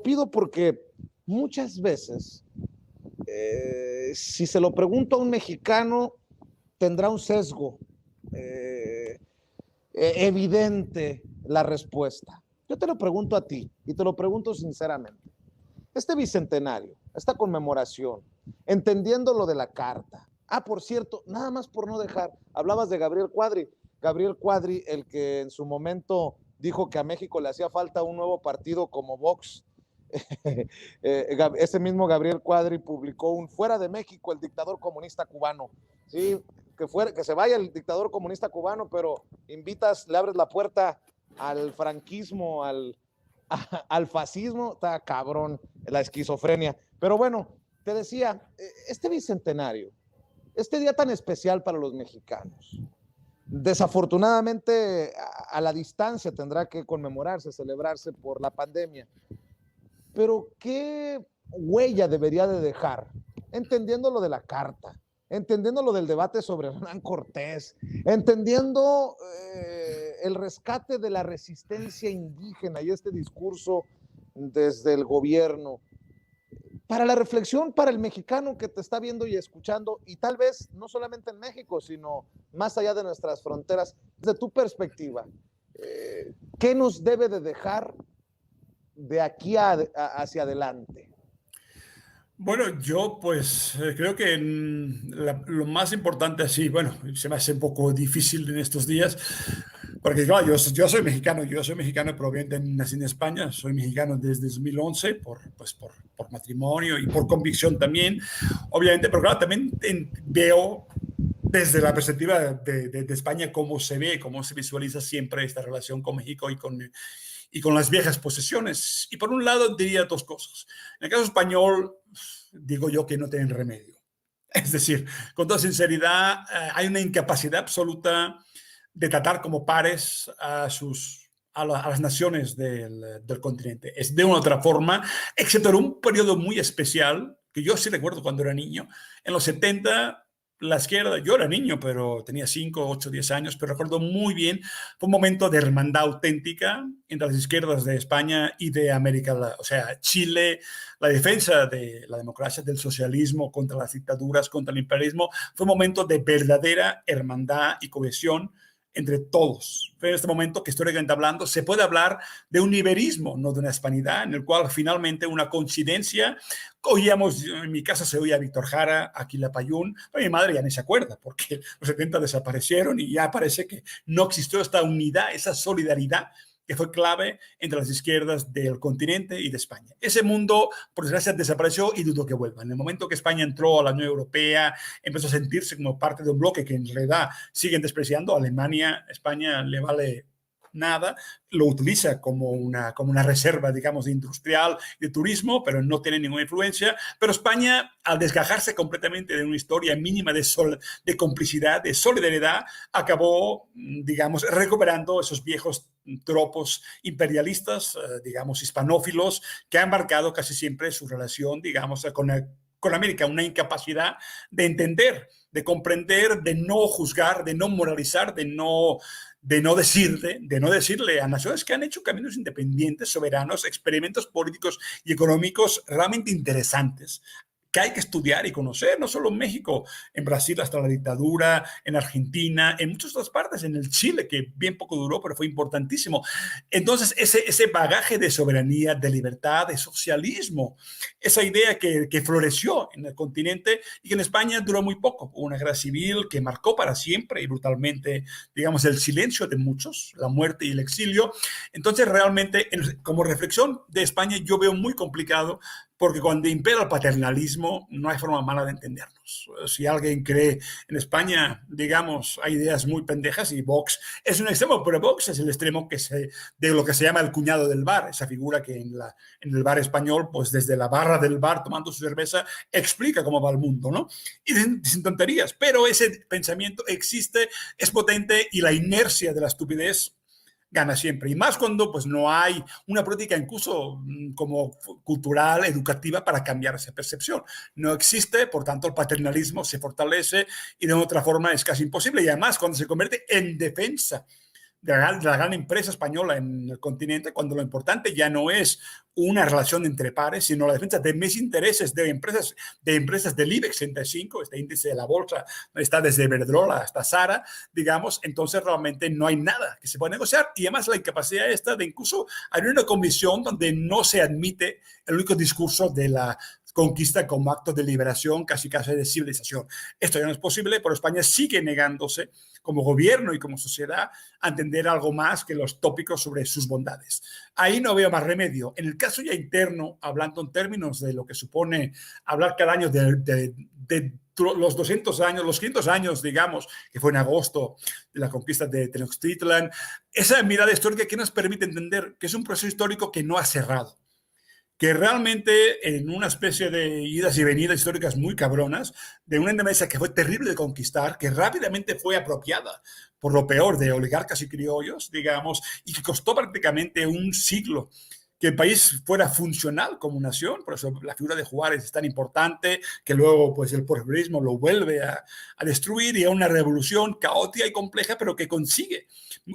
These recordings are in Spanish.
pido porque muchas veces, si se lo pregunto a un mexicano, tendrá un sesgo evidente la respuesta. Yo te lo pregunto a ti y te lo pregunto sinceramente. Este bicentenario, esta conmemoración, entendiendo lo de la carta. Por cierto, nada más por no dejar, hablabas de Gabriel Cuadri, el que en su momento dijo que a México le hacía falta un nuevo partido como Vox. Ese mismo Gabriel Cuadri publicó un Fuera de México, el dictador comunista cubano. Sí, que se vaya el dictador comunista cubano, pero le abres la puerta al franquismo, al fascismo. Está cabrón la esquizofrenia. Pero bueno, te decía, este bicentenario, este día tan especial para los mexicanos, desafortunadamente a la distancia tendrá que conmemorarse, celebrarse por la pandemia. Pero ¿qué huella debería de dejar? Entendiendo lo de la carta, entendiendo lo del debate sobre Hernán Cortés, entendiendo el rescate de la resistencia indígena y este discurso desde el gobierno. Para la reflexión, para el mexicano que te está viendo y escuchando, y tal vez no solamente en México, sino más allá de nuestras fronteras, desde tu perspectiva, ¿qué nos debe de dejar de aquí hacia adelante? Bueno, yo pues creo que lo más importante así, bueno, se me hace un poco difícil en estos días, porque claro, yo soy mexicano proveniente, nací en España, soy mexicano desde 2011 por matrimonio y por convicción también, obviamente, pero claro, también veo desde la perspectiva de España cómo se ve, cómo se visualiza siempre esta relación con México y con las viejas posesiones. Y por un lado diría dos cosas. En el caso español, digo yo que no tienen remedio. Es decir, con toda sinceridad, hay una incapacidad absoluta de tratar como pares a las naciones del continente. Es de una otra forma, excepto en un periodo muy especial, que yo sí recuerdo cuando era niño, en los 70 la izquierda, yo era niño, pero tenía 5, 8, 10 años, pero recuerdo muy bien, fue un momento de hermandad auténtica entre las izquierdas de España y de América, o sea, Chile, la defensa de la democracia, del socialismo contra las dictaduras, contra el imperialismo, fue un momento de verdadera hermandad y cohesión entre todos. Pero en este momento que históricamente hablando, se puede hablar de un iberismo, no de una hispanidad, en el cual finalmente una coincidencia, oíamos, en mi casa se oía a Víctor Jara, Aquila Payún, pero mi madre ya ni se acuerda, porque los 70 desaparecieron y ya parece que no existió esta unidad, esa solidaridad que fue clave entre las izquierdas del continente y de España. Ese mundo, por desgracia, desapareció y dudo que vuelva. En el momento que España entró a la Unión Europea, empezó a sentirse como parte de un bloque que en realidad siguen despreciando. A Alemania, España le vale nada, lo utiliza como una reserva, digamos, industrial, de turismo, pero no tiene ninguna influencia. Pero España, al desgajarse completamente de una historia mínima de complicidad, de solidaridad, acabó, digamos, recuperando esos viejos tropos imperialistas, digamos, hispanófilos, que han marcado casi siempre su relación, digamos, con América, una incapacidad de entender, de comprender, de no juzgar, de no moralizar, de no decirle a naciones que han hecho caminos independientes, soberanos, experimentos políticos y económicos realmente interesantes, que hay que estudiar y conocer, no solo en México, en Brasil hasta la dictadura, en Argentina, en muchas otras partes, en el Chile, que bien poco duró, pero fue importantísimo. Entonces, ese bagaje de soberanía, de libertad, de socialismo, esa idea que floreció en el continente y que en España duró muy poco. Hubo una guerra civil que marcó para siempre y brutalmente, digamos, el silencio de muchos, la muerte y el exilio. Entonces, realmente, como reflexión de España, yo veo muy complicado porque cuando impera el paternalismo no hay forma mala de entendernos. Si alguien cree en España, digamos, hay ideas muy pendejas y Vox es un extremo, pero Vox es el extremo de lo que se llama el cuñado del bar, esa figura que en el bar español, pues desde la barra del bar tomando su cerveza, explica cómo va el mundo, ¿no? Y sin tonterías, pero ese pensamiento existe, es potente y la inercia de la estupidez gana siempre. Y más cuando pues, no hay una política incluso como cultural, educativa, para cambiar esa percepción. No existe, por tanto, el paternalismo se fortalece y de otra forma es casi imposible. Y además, cuando se convierte en defensa de la gran empresa española en el continente, cuando lo importante ya no es una relación entre pares, sino la defensa de mis intereses de empresas del IBEX 35, este índice de la bolsa, está desde Iberdrola hasta Sara, digamos. Entonces realmente no hay nada que se pueda negociar, y además la incapacidad esta de incluso abrir una comisión donde no se admite el único discurso de la conquista como acto de liberación, casi de civilización. Esto ya no es posible, pero España sigue negándose como gobierno y como sociedad a entender algo más que los tópicos sobre sus bondades. Ahí no veo más remedio. En el caso ya interno, hablando en términos de lo que supone hablar cada año de los 200 años, los 500 años, digamos, que fue en agosto de la conquista de Tenochtitlan, esa mirada histórica que nos permite entender que es un proceso histórico que no ha cerrado, que realmente en una especie de idas y venidas históricas muy cabronas, de una Indonesia que fue terrible de conquistar, que rápidamente fue apropiada por lo peor de oligarcas y criollos, digamos, y que costó prácticamente un siglo que el país fuera funcional como nación. Por eso la figura de Juárez es tan importante, que luego pues el porfirismo lo vuelve a destruir, y a una revolución caótica y compleja, pero que consigue,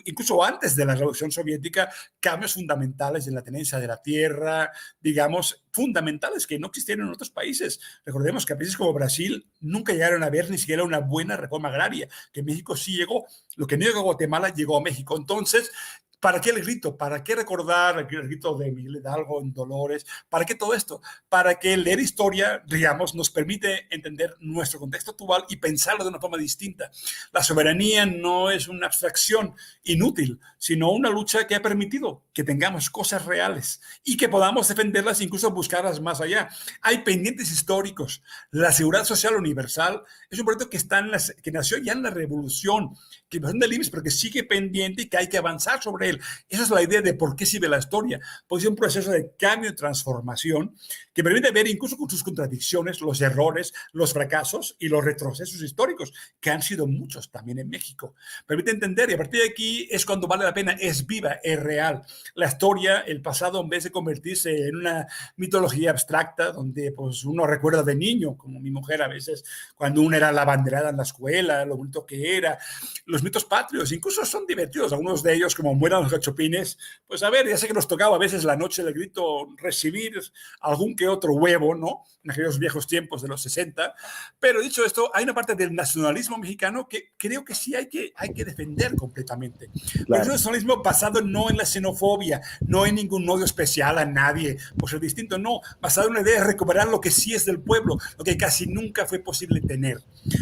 incluso antes de la revolución soviética, cambios fundamentales en la tenencia de la tierra, digamos, fundamentales que no existieron en otros países. Recordemos que a países como Brasil nunca llegaron a ver ni siquiera una buena reforma agraria, que México sí llegó. Lo que no llegó a Guatemala llegó a México. Entonces, ¿para qué el grito? ¿Para qué recordar el grito de Miguel Hidalgo en Dolores? ¿Para qué todo esto? Para que leer historia, digamos, nos permite entender nuestro contexto actual y pensarlo de una forma distinta. La soberanía no es una abstracción inútil, sino una lucha que ha permitido que tengamos cosas reales y que podamos defenderlas, incluso buscarlas más allá. Hay pendientes históricos. La seguridad social universal es un proyecto que nació ya en la Revolución, que es del IMSS, pero que sigue pendiente y que hay que avanzar sobre él. Esa es la idea de por qué sirve la historia. Puede ser un proceso de cambio y transformación que permite ver, incluso con sus contradicciones, los errores, los fracasos y los retrocesos históricos, que han sido muchos también en México. Permite entender, y a partir de aquí es cuando vale la pena, es viva, es real. La historia, el pasado, en vez de convertirse en una mitología abstracta, donde pues, uno recuerda de niño, como mi mujer a veces, cuando uno era la banderada en la escuela, lo bonito que era, los mitos patrios, incluso son divertidos, algunos de ellos, como Mueran los Gachopines, pues a ver, ya sé que nos tocaba a veces la noche del grito recibir algún que otro huevo, ¿no? En aquellos viejos tiempos de los 60, pero dicho esto, hay una parte del nacionalismo mexicano que creo que sí hay que defender completamente. Claro. Pero es un nacionalismo basado no en la xenofobia, no en ningún odio especial a nadie por ser distinto, no, basado en una idea de recuperar lo que sí es del pueblo, lo que casi nunca fue posible tener,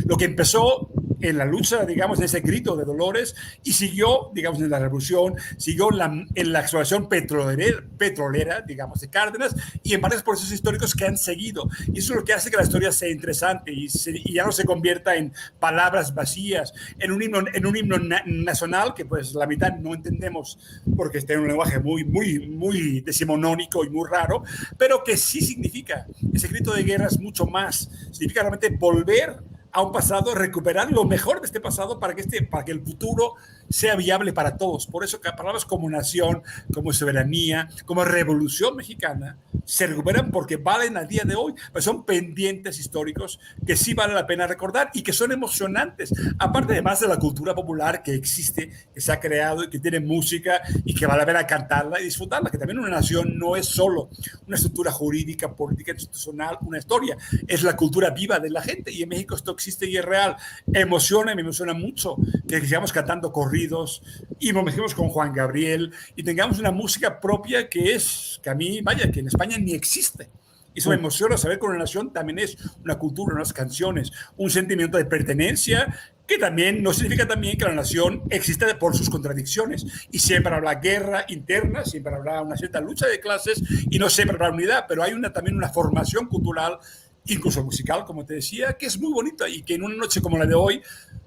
lo que empezó en la lucha, digamos, en ese grito de Dolores, y siguió, digamos, en la revolución, siguió en la exploración petrolera, digamos, de Cárdenas, y en varios procesos históricos que han seguido. Y eso es lo que hace que la historia sea interesante y ya no se convierta en palabras vacías, en un himno nacional que pues la mitad no entendemos porque está en un lenguaje muy decimonónico y muy raro, pero que sí significa, ese grito de guerra es mucho más, significa realmente volver a un pasado, recuperar lo mejor de este pasado para que el futuro sea viable para todos. Por eso que palabras como nación, como soberanía, como revolución mexicana se recuperan porque valen a día de hoy, pues son pendientes históricos que sí vale la pena recordar y que son emocionantes, aparte además de la cultura popular que existe, que se ha creado y que tiene música y que vale la pena cantarla y disfrutarla, que también una nación no es solo una estructura jurídica, política, institucional, una historia, es la cultura viva de la gente, y en México esto existe y es real. Me emociona mucho que sigamos cantando corridos y nos mezclemos con Juan Gabriel y tengamos una música propia que a mí, vaya, que en España ni existe. Y eso me emociona saber que una nación también es una cultura, unas canciones, un sentimiento de pertenencia, que también no significa también que la nación existe por sus contradicciones. Y siempre habrá guerra interna, siempre habrá una cierta lucha de clases y no siempre habrá unidad, pero hay también una formación cultural, incluso musical, como te decía, que es muy bonita y que en una noche como la de hoy,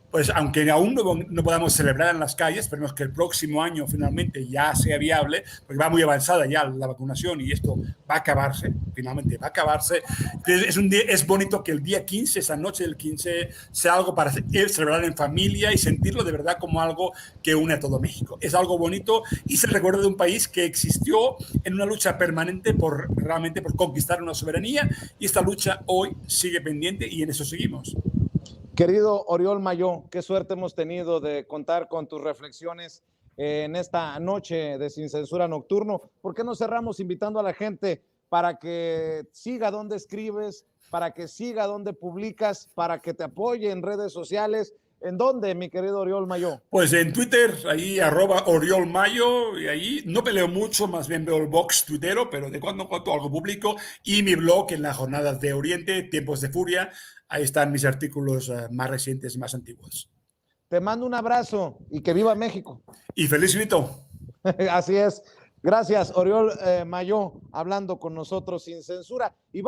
pues aunque aún no podamos celebrar en las calles, esperemos que el próximo año finalmente ya sea viable, porque va muy avanzada ya la vacunación y esto va a acabarse, finalmente va a acabarse. Es bonito que el día 15, esa noche del 15, sea algo para celebrar en familia y sentirlo de verdad como algo que une a todo México. Es algo bonito y se recuerda de un país que existió en una lucha permanente realmente por conquistar una soberanía, y esta lucha hoy sigue pendiente y en eso seguimos. Querido Oriol Mayó, qué suerte hemos tenido de contar con tus reflexiones en esta noche de Sin Censura Nocturno. ¿Por qué no cerramos invitando a la gente para que siga donde escribes, para que siga donde publicas, para que te apoye en redes sociales? ¿En dónde, mi querido Oriol Mayo? Pues en Twitter, ahí @OriolMayo, y ahí no peleo mucho, más bien veo el box tuitero, pero de cuando en cuando algo publico, y mi blog en las jornadas de Oriente, Tiempos de Furia, ahí están mis artículos más recientes y más antiguos. Te mando un abrazo y que viva México. Y feliz grito. Así es. Gracias, Oriol Mayo, hablando con nosotros sin censura. Y